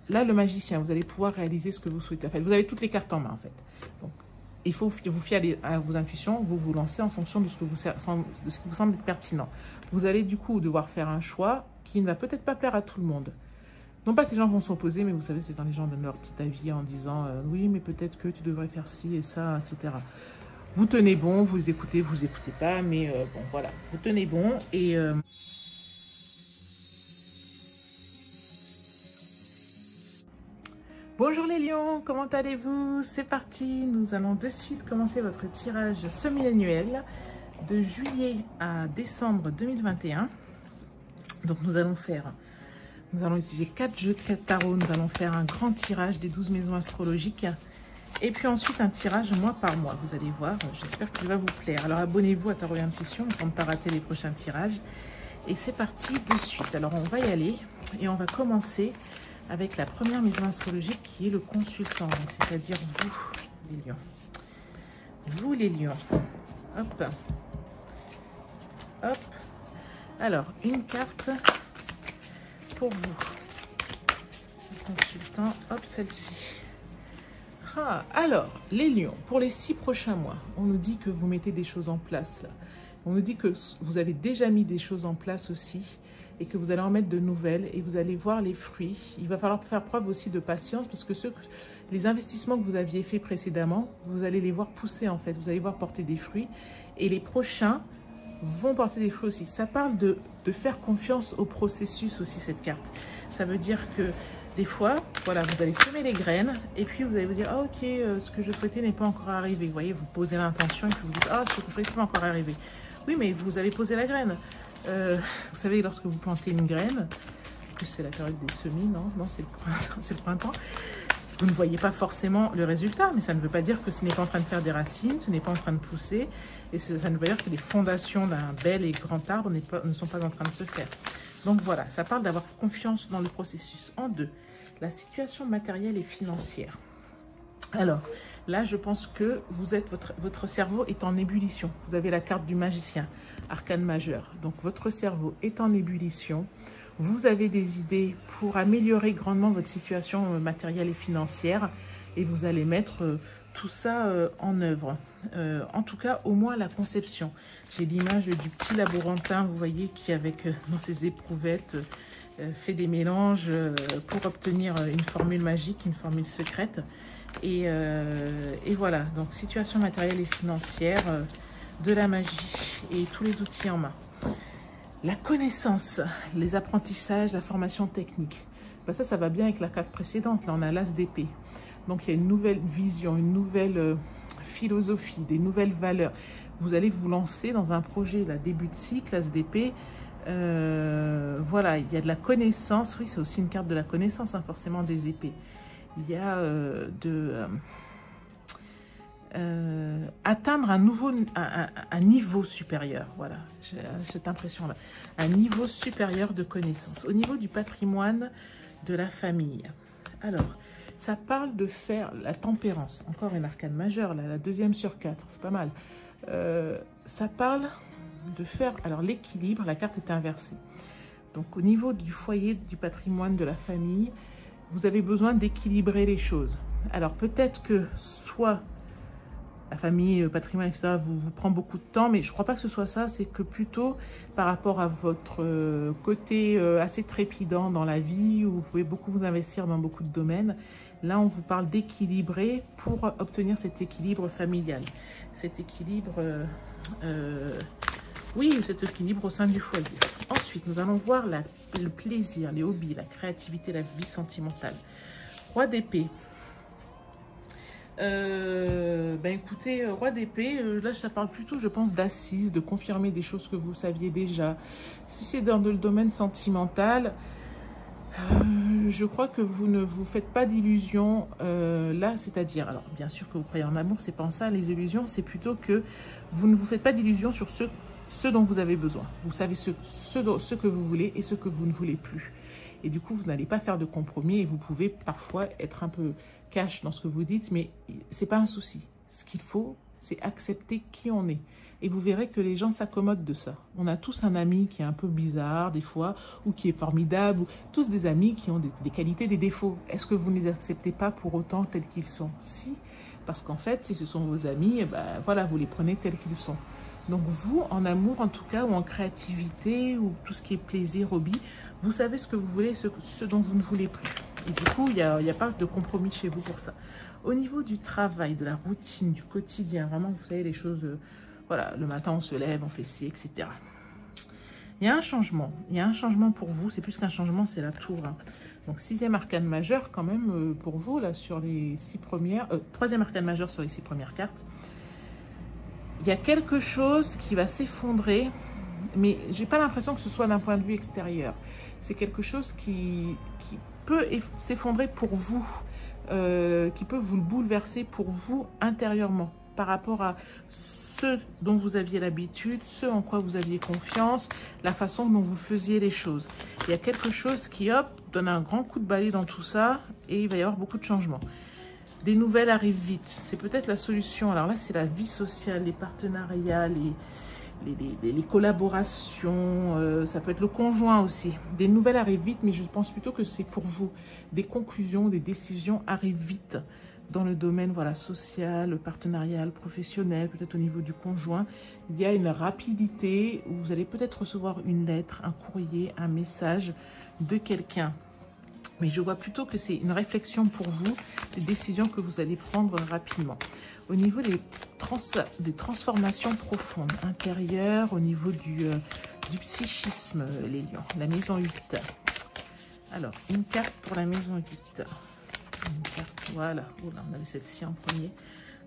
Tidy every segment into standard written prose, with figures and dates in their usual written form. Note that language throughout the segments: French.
là, le magicien, vous allez pouvoir réaliser ce que vous souhaitez. En fait, vous avez toutes les cartes en main, en fait. Donc, il faut vous fier à vos intuitions, vous vous lancez en fonction de ce qui vous semble pertinent. Vous allez du coup devoir faire un choix qui ne va peut-être pas plaire à tout le monde. Non pas que les gens vont s'opposer, mais vous savez, c'est quand les gens donnent leur petit avis en disant oui, mais peut-être que tu devrais faire ci et ça, etc. Vous tenez bon, vous écoutez pas, mais bon, voilà, vous tenez bon et... Bonjour les lions, comment allez-vous? C'est parti, nous allons de suite commencer votre tirage semi-annuel de juillet à décembre 2021. Donc nous allons utiliser 4 jeux de cartes tarot, nous allons faire un grand tirage des 12 maisons astrologiques et puis ensuite un tirage mois par mois. Vous allez voir, j'espère qu'il va vous plaire. Alors abonnez-vous à Tarot et Intuition pour ne pas rater les prochains tirages. Et c'est parti de suite. Alors on va y aller et on va commencer avec la première maison astrologique qui est le consultant, c'est-à-dire vous, les lions. Vous, les lions. Hop. Hop. Alors, une carte pour vous. Le consultant, hop, celle-ci. Ah, alors, les lions, pour les 6 prochains mois, on nous dit que vous mettez des choses en place, là. On nous dit que vous avez déjà mis des choses en place aussi, et que vous allez en mettre de nouvelles et vous allez voir les fruits. Il va falloir faire preuve aussi de patience parce que les investissements que vous aviez faits précédemment, vous allez les voir pousser en fait. Vous allez voir porter des fruits et les prochains vont porter des fruits aussi. Ça parle de faire confiance au processus aussi, cette carte. Ça veut dire que des fois, voilà, vous allez semer les graines et puis vous allez vous dire « Ah ok, ce que je souhaitais n'est pas encore arrivé ». Vous voyez, vous posez l'intention et puis vous dites « Ah, ce que je souhaitais n'est pas encore arrivé ». Oui, mais vous avez posé la graine. Vous savez, lorsque vous plantez une graine, en plus c'est la période des semis, non, c'est le printemps, vous ne voyez pas forcément le résultat, mais ça ne veut pas dire que ce n'est pas en train de faire des racines, ce n'est pas en train de pousser, et ça ne veut pas dire que les fondations d'un bel et grand arbre ne sont pas en train de se faire. Donc voilà, ça parle d'avoir confiance dans le processus. En deux, la situation matérielle et financière. Alors, là, je pense que votre cerveau est en ébullition. Vous avez la carte du magicien, arcane majeur. Donc, votre cerveau est en ébullition. Vous avez des idées pour améliorer grandement votre situation matérielle et financière. Et vous allez mettre tout ça en œuvre. En tout cas, au moins la conception. J'ai l'image du petit laborantin, vous voyez, qui, dans ses éprouvettes, fait des mélanges pour obtenir une formule magique, une formule secrète. Et voilà, donc situation matérielle et financière, de la magie et tous les outils en main. La connaissance, les apprentissages, la formation technique. Ben ça va bien avec la carte précédente. Là, on a l'as d'épée. Donc, il y a une nouvelle vision, une nouvelle philosophie, des nouvelles valeurs. Vous allez vous lancer dans un projet, là, début de cycle, l'as d'épée. Voilà, il y a de la connaissance. Oui, c'est aussi une carte de la connaissance, hein, forcément, des épées. Il y a atteindre un niveau supérieur, voilà, j'ai cette impression-là, un niveau supérieur de connaissance, au niveau du patrimoine de la famille. Alors, ça parle de faire la tempérance, encore une arcane majeure, là, la 2e sur 4, c'est pas mal. Ça parle de faire, alors l'équilibre, la carte est inversée. Donc, au niveau du foyer, du patrimoine de la famille, vous avez besoin d'équilibrer les choses. Alors peut-être que soit la famille, le patrimoine, etc. vous prend beaucoup de temps, mais je ne crois pas que ce soit ça. C'est que plutôt par rapport à votre côté assez trépidant dans la vie, où vous pouvez beaucoup vous investir dans beaucoup de domaines. Là, on vous parle d'équilibrer pour obtenir cet équilibre familial. Cet équilibre... oui, cet équilibre au sein du foyer. Ensuite, nous allons voir le plaisir, les hobbies, la créativité, la vie sentimentale. Roi d'épée. Écoutez, roi d'épée, là, ça parle plutôt, je pense, d'assises, de confirmer des choses que vous saviez déjà. Si c'est dans le domaine sentimental, je crois que vous ne vous faites pas d'illusions là, c'est-à-dire, alors bien sûr que vous croyez en amour, c'est pas en ça, les illusions, c'est plutôt que vous ne vous faites pas d'illusions sur ce dont vous avez besoin. Vous savez ce que vous voulez et ce que vous ne voulez plus. Et du coup, vous n'allez pas faire de compromis et vous pouvez parfois être un peu cash dans ce que vous dites, mais c'est pas un souci. Ce qu'il faut, c'est accepter qui on est. Et vous verrez que les gens s'accommodent de ça. On a tous un ami qui est un peu bizarre des fois, ou qui est formidable, ou tous des amis qui ont des qualités, des défauts. Est-ce que vous ne les acceptez pas pour autant tels qu'ils sont? Si, parce qu'en fait, si ce sont vos amis, eh ben, voilà, vous les prenez tels qu'ils sont. Donc vous, en amour en tout cas, ou en créativité, ou tout ce qui est plaisir, hobby, vous savez ce que vous voulez, ce dont vous ne voulez plus. Et du coup, il n'y a pas de compromis chez vous pour ça. Au niveau du travail, de la routine, du quotidien, vraiment, vous savez, les choses, voilà, le matin on se lève, on fait ci, etc. Il y a un changement. Il y a un changement pour vous. C'est plus qu'un changement, c'est la tour. Hein. Donc, 6e arcane majeur quand même pour vous, là, sur les 6 premières... 3e arcane majeur sur les 6 premières cartes. Il y a quelque chose qui va s'effondrer, mais j'ai pas l'impression que ce soit d'un point de vue extérieur. C'est quelque chose qui peut s'effondrer pour vous, qui peut vous le bouleverser pour vous intérieurement, par rapport à ce dont vous aviez l'habitude, ce en quoi vous aviez confiance, la façon dont vous faisiez les choses. Il y a quelque chose qui, hop, donne un grand coup de balai dans tout ça et il va y avoir beaucoup de changements. Des nouvelles arrivent vite. C'est peut-être la solution. Alors là, c'est la vie sociale, les partenariats, les collaborations. Ça peut être le conjoint aussi. Des nouvelles arrivent vite, mais je pense plutôt que c'est pour vous. Des conclusions, des décisions arrivent vite dans le domaine voilà, social, partenarial, professionnel, peut-être au niveau du conjoint. Il y a une rapidité où vous allez peut-être recevoir une lettre, un courrier, un message de quelqu'un. Mais je vois plutôt que c'est une réflexion pour vous, des décisions que vous allez prendre rapidement. Au niveau des transformations profondes, intérieures, au niveau du psychisme, les lions, la maison 8. Alors, une carte pour la maison 8. Une carte, voilà. Oh là, on avait celle-ci en premier.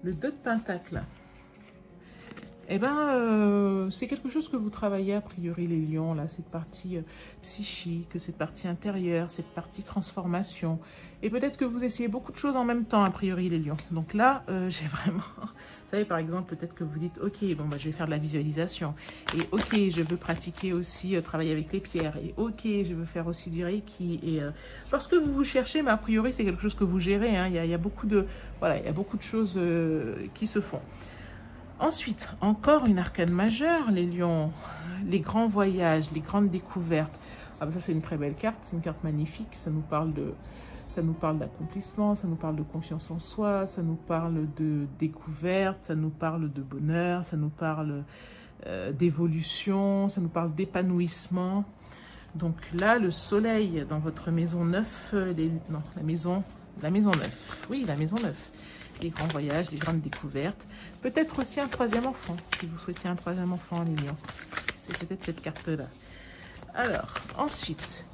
Le 2 de Pentacle. Eh bien, c'est quelque chose que vous travaillez a priori les lions, là, cette partie psychique, cette partie intérieure, cette partie transformation. Et peut-être que vous essayez beaucoup de choses en même temps a priori les lions. Donc là, j'ai vraiment... Vous savez, par exemple, peut-être que vous dites, ok, bon, bah, je vais faire de la visualisation. Et ok, je veux pratiquer aussi, travailler avec les pierres. Et ok, je veux faire aussi du Reiki. Et parce que vous cherchez, mais a priori, c'est quelque chose que vous gérez. Hein. Il y a beaucoup de... Voilà, il y a beaucoup de choses qui se font. Ensuite, encore une arcane majeure, les lions, les grands voyages, les grandes découvertes. Ah ben ça, c'est une très belle carte, c'est une carte magnifique, ça nous parle d'accomplissement, ça nous parle de confiance en soi, ça nous parle de découverte, ça nous parle de bonheur, ça nous parle d'évolution, ça nous parle d'épanouissement. Donc là, le soleil dans votre maison 9, non, la maison 9, oui, la maison 9. Les grands voyages, les grandes découvertes. Peut-être aussi un 3e enfant, si vous souhaitez un 3e enfant, les lions. C'est peut-être cette carte-là. Alors, ensuite,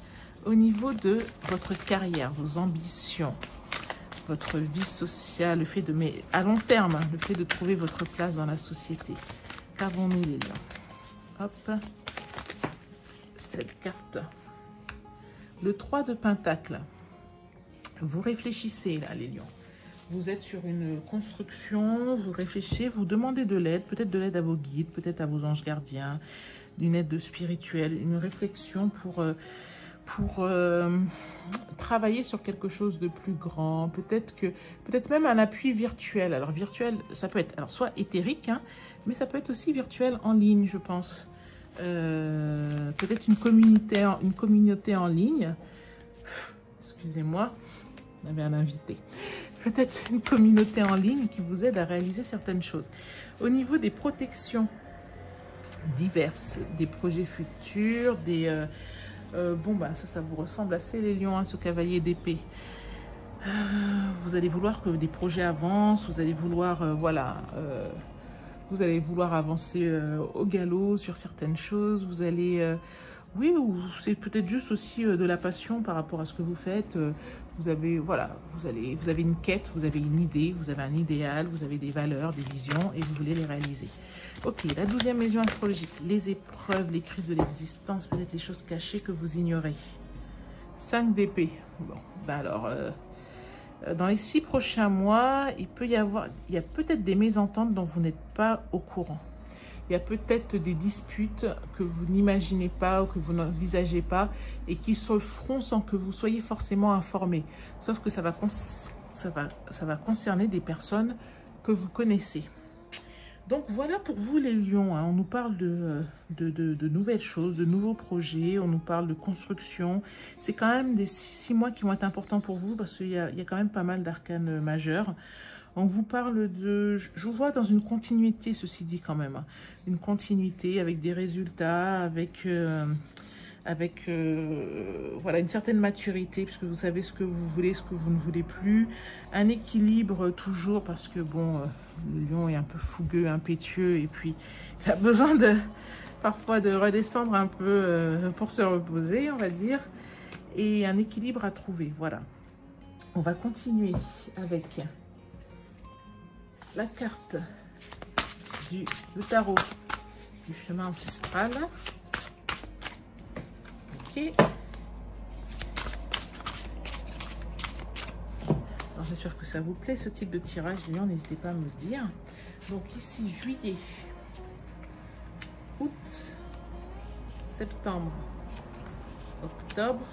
au niveau de votre carrière, vos ambitions, votre vie sociale, le fait de, mais à long terme, hein, le fait de trouver votre place dans la société. Qu'avons-nous, les lions? Hop, cette carte. Le 3 de Pentacle. Vous réfléchissez, là, les lions. Vous êtes sur une construction, vous réfléchissez, vous demandez de l'aide, peut-être de l'aide à vos guides, peut-être à vos anges gardiens, une aide spirituelle, une réflexion pour travailler sur quelque chose de plus grand, peut-être même un appui virtuel. Alors virtuel, ça peut être alors soit éthérique, hein, mais ça peut être aussi virtuel en ligne, je pense. Peut-être une communauté en ligne. Excusez-moi, on avait un invité. Peut-être une communauté en ligne qui vous aide à réaliser certaines choses. Au niveau des protections diverses, des projets futurs, bon, bah, ça vous ressemble assez les lions, hein, ce cavalier d'épée. Vous allez vouloir que des projets avancent, vous allez vouloir, voilà, vous allez vouloir avancer au galop sur certaines choses, vous allez... oui, ou c'est peut-être juste aussi de la passion par rapport à ce que vous faites. Vous avez, voilà, vous avez une quête, vous avez une idée, vous avez un idéal, vous avez des valeurs, des visions et vous voulez les réaliser. Ok, la 12e maison astrologique, les épreuves, les crises de l'existence, peut-être les choses cachées que vous ignorez. 5 d'épée. Bon, ben alors, dans les 6 prochains mois, il y a peut-être des mésententes dont vous n'êtes pas au courant. Il y a peut-être des disputes que vous n'imaginez pas ou que vous n'envisagez pas et qui se feront sans que vous soyez forcément informé. Sauf que ça va concerner des personnes que vous connaissez. Donc voilà pour vous les lions, hein. On nous parle de nouvelles choses, de nouveaux projets, on nous parle de construction. C'est quand même des 6 mois qui vont être importants pour vous parce qu'il y a quand même pas mal d'arcanes majeurs. On vous parle de... Je vous vois dans une continuité, ceci dit quand même. Hein. Une continuité avec des résultats, avec voilà, une certaine maturité, puisque vous savez ce que vous voulez, ce que vous ne voulez plus. Un équilibre toujours, parce que bon, le lion est un peu fougueux, impétueux, et puis il a besoin parfois de redescendre un peu pour se reposer, on va dire. Et un équilibre à trouver, voilà. On va continuer avec la carte le tarot du chemin ancestral. Ok. Alors j'espère que ça vous plaît ce type de tirage, n'hésitez pas à me le dire. Donc ici juillet, août, septembre, octobre,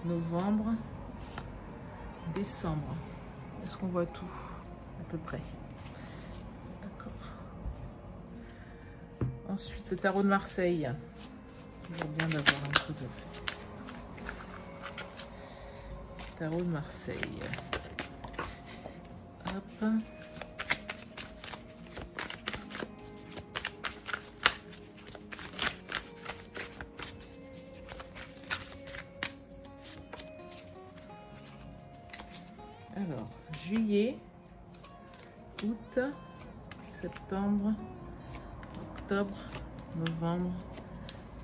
novembre, décembre. Est-ce qu'on voit tout à peu près? D'accord. Ensuite le tarot de Marseille. Toujours bien d'avoir un peu de tarot de Marseille. Hop. Alors, juillet, août, septembre, octobre, novembre,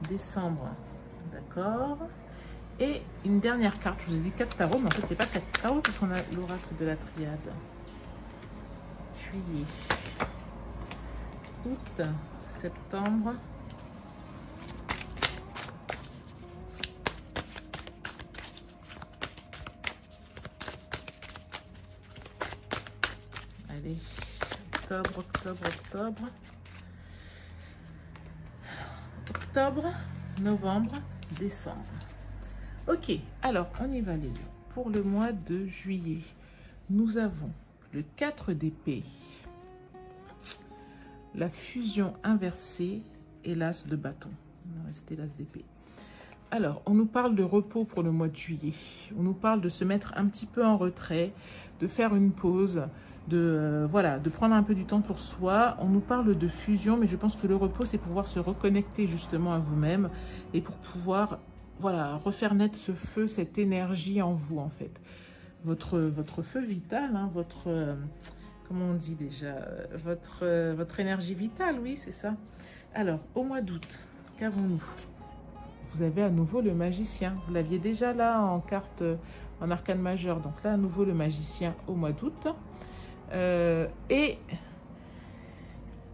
décembre, d'accord. Et une dernière carte, je vous ai dit 4 tarots, mais en fait c'est pas 4 tarots parce qu'on a l'oracle de la triade. Juillet, août, septembre, allez, octobre, novembre, décembre. Ok, alors on y va les lions. Pour le mois de juillet, nous avons le 4 d'épée, la fusion inversée et l'as de bâton. Il va rester l'as d'épée. Alors, on nous parle de repos pour le mois de juillet. On nous parle de se mettre un petit peu en retrait, de faire une pause, voilà, de prendre un peu du temps pour soi. On nous parle de fusion, mais je pense que le repos, c'est pouvoir se reconnecter justement à vous-même et pour pouvoir, voilà, refaire naître ce feu, cette énergie en vous, en fait. Votre feu vital, hein, comment on dit déjà, votre énergie vitale, oui, c'est ça. Alors, au mois d'août, qu'avons-nous? Vous avez à nouveau le magicien. Vous l'aviez déjà là en carte, en arcane majeur. Donc là, à nouveau le magicien au mois d'août. Et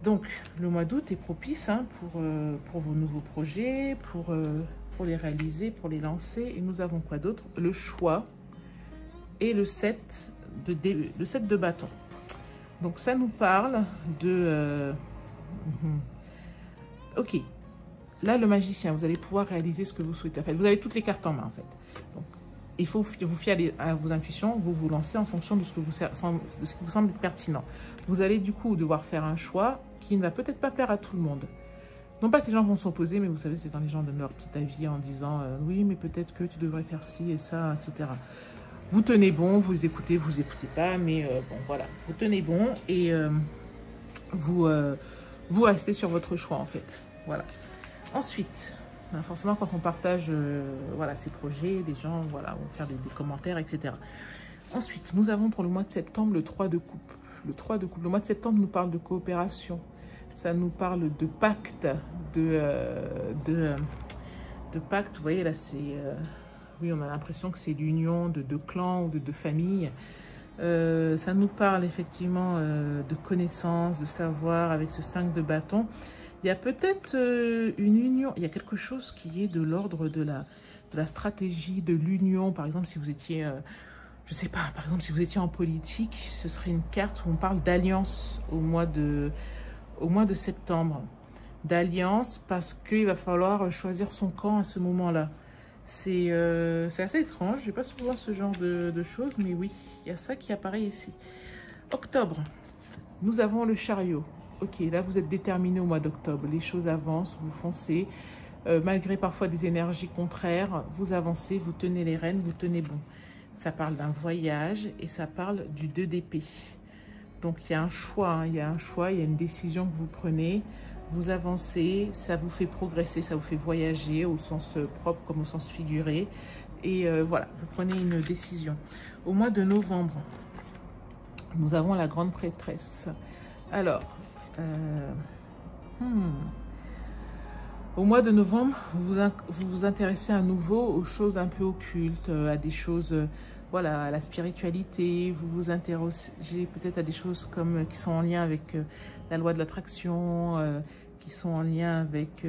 donc, le mois d'août est propice hein, pour vos nouveaux projets, pour les réaliser, pour les lancer. Et nous avons quoi d'autre? Le choix et le 7 de bâton. Donc, ça nous parle de... Ok. Là, le magicien, vous allez pouvoir réaliser ce que vous souhaitez. En fait, vous avez toutes les cartes en main, en fait. Donc, il faut vous fier à vos intuitions, vous lancez en fonction de ce qui vous semble pertinent. Vous allez du coup devoir faire un choix qui ne va peut-être pas plaire à tout le monde. Non pas que les gens vont s'opposer, mais vous savez, c'est quand les gens donnent leur petit avis en disant oui, mais peut-être que tu devrais faire ci et ça, etc. Vous tenez bon, vous écoutez pas, mais bon, voilà. Vous tenez bon et vous restez sur votre choix, en fait. Voilà. Ensuite, ben forcément, quand on partage voilà, ces projets, les gens voilà, vont faire des commentaires, etc. Ensuite, nous avons pour le mois de septembre le 3 de coupe. Le 3 de coupe. Le mois de septembre nous parle de coopération. Ça nous parle de pacte, de pacte. Vous voyez, là, c'est... oui, on a l'impression que c'est l'union de deux clans ou de deux familles. Ça nous parle effectivement de connaissances, de savoir avec ce 5 de bâton. Il y a peut-être une union, il y a quelque chose qui est de l'ordre de la stratégie, de l'union. Par exemple, si vous étiez, je sais pas, par exemple, si vous étiez en politique, ce serait une carte où on parle d'alliance au mois de septembre. D'alliance parce qu'il va falloir choisir son camp à ce moment-là. C'est assez étrange, je n'ai pas souvent ce genre de choses, mais oui, il y a ça qui apparaît ici. Octobre. Nous avons le chariot. Ok, là vous êtes déterminé au mois d'octobre. Les choses avancent, vous foncez. Malgré parfois des énergies contraires, vous avancez, vous tenez les rênes, vous tenez bon. Ça parle d'un voyage et ça parle du 2 d'épée. Donc il y a un choix, hein, il y a un choix, il y a une décision que vous prenez. Vous avancez, ça vous fait progresser, ça vous fait voyager au sens propre comme au sens figuré. Et voilà, vous prenez une décision. Au mois de novembre, nous avons la grande prêtresse. Alors, au mois de novembre, vous vous intéressez à nouveau aux choses un peu occultes, à des choses, voilà, à la spiritualité. Vous vous interrogez peut-être à des choses comme qui sont en lien avec la loi de l'attraction, qui sont en lien avec,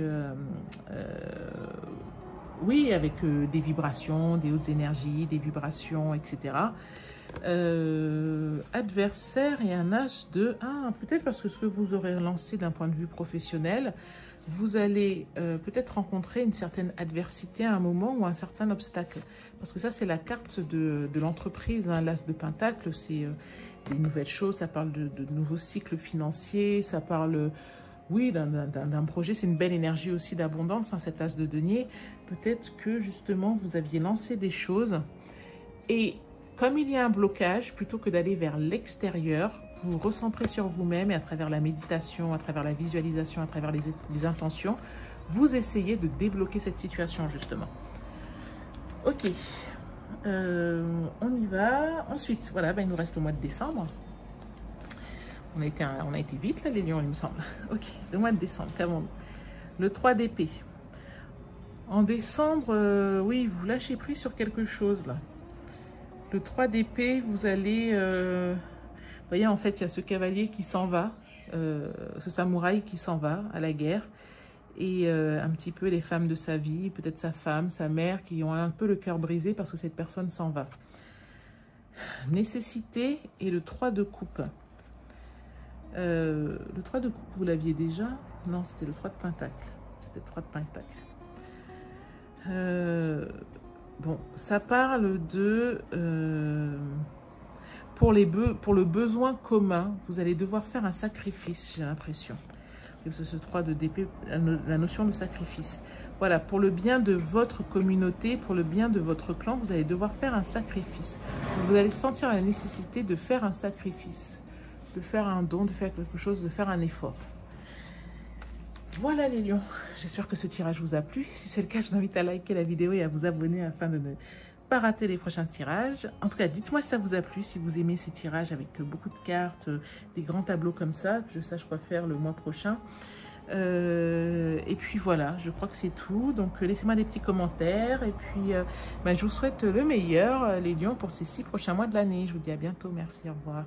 oui, avec des vibrations, des hautes énergies, des vibrations, etc. Adversaire et un as de... Ah, peut-être parce que ce que vous aurez lancé d'un point de vue professionnel, vous allez peut-être rencontrer une certaine adversité à un moment ou un certain obstacle. Parce que ça, c'est la carte de l'entreprise, hein, l'as de Pentacle, c'est des nouvelles choses, ça parle de nouveaux cycles financiers, ça parle, oui, d'un projet, c'est une belle énergie aussi d'abondance, hein, cet as de denier. Peut-être que justement, vous aviez lancé des choses et... Comme il y a un blocage, plutôt que d'aller vers l'extérieur, vous vous recentrez sur vous-même et à travers la méditation, à travers la visualisation, à travers les intentions, vous essayez de débloquer cette situation justement. Ok, on y va. Ensuite, voilà, ben, il nous reste le mois de décembre. On a été vite là les lions, il me semble. Ok, le mois de décembre, qu'avons-nous? Le 3 d'épée. En décembre, oui, vous lâchez prise sur quelque chose là. Le 3 d'épée, vous allez... vous voyez, en fait, il y a ce cavalier qui s'en va, ce samouraï qui s'en va à la guerre. Et un petit peu les femmes de sa vie, peut-être sa femme, sa mère, qui ont un peu le cœur brisé parce que cette personne s'en va. Nécessité et le 3 de coupe. Le 3 de coupe, vous l'aviez déjà? Non, c'était le 3 de pentacle. C'était le 3 de pentacle. Bon, ça parle de... pour le besoin commun, vous allez devoir faire un sacrifice, j'ai l'impression. C'est ce 3 d'épée, la notion de sacrifice. Voilà, pour le bien de votre communauté, pour le bien de votre clan, vous allez devoir faire un sacrifice. Vous allez sentir la nécessité de faire un sacrifice, de faire un don, de faire quelque chose, de faire un effort. Voilà les lions, j'espère que ce tirage vous a plu. Si c'est le cas, je vous invite à liker la vidéo et à vous abonner afin de ne pas rater les prochains tirages. En tout cas, dites-moi si ça vous a plu, si vous aimez ces tirages avec beaucoup de cartes, des grands tableaux comme ça, que je sache quoi faire le mois prochain. Et puis voilà, je crois que c'est tout. Donc laissez-moi des petits commentaires et puis je vous souhaite le meilleur les lions pour ces 6 prochains mois de l'année. Je vous dis à bientôt, merci, au revoir.